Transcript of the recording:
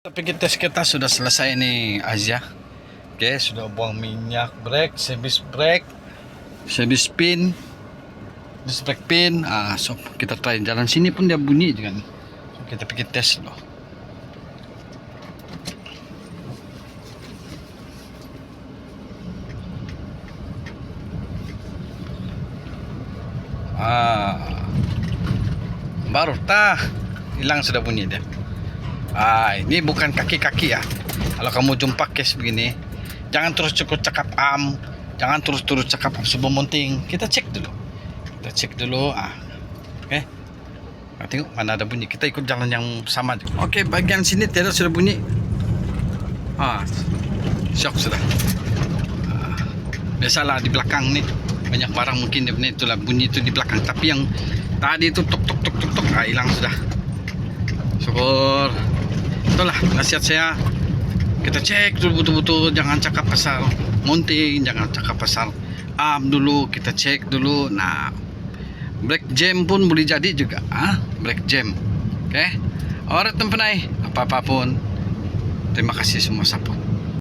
Tapi kita sudah selesai nih Asia. Oke, sudah buang minyak brake, service pin, disc brake pin. So kita try jalan sini pun dia bunyi juga nih. So, kita pergi tes loh. Baru hilang sudah bunyi dia. Ini bukan kaki-kaki ya. Kalau kamu jumpa case begini, jangan terus cukup cakap jangan terus cakap sebelum mounting. Kita cek dulu. Oke. Tengok mana ada bunyi. Kita ikut jalan yang sama. Oke, bagian sini tidak sudah bunyi. Shock sudah. Biasalah di belakang nih banyak barang, mungkin itulah bunyi itu di belakang. Tapi yang tadi itu tok hilang sudah. Syukur. Itulah nasihat saya, kita cek dulu betul-betul, jangan cakap pasal mounting, jangan cakap pasal dulu, kita cek dulu. Nah, brake jam pun boleh jadi juga, brake jam. Oke, alright teman-teman, apa-apapun, terima kasih semua support.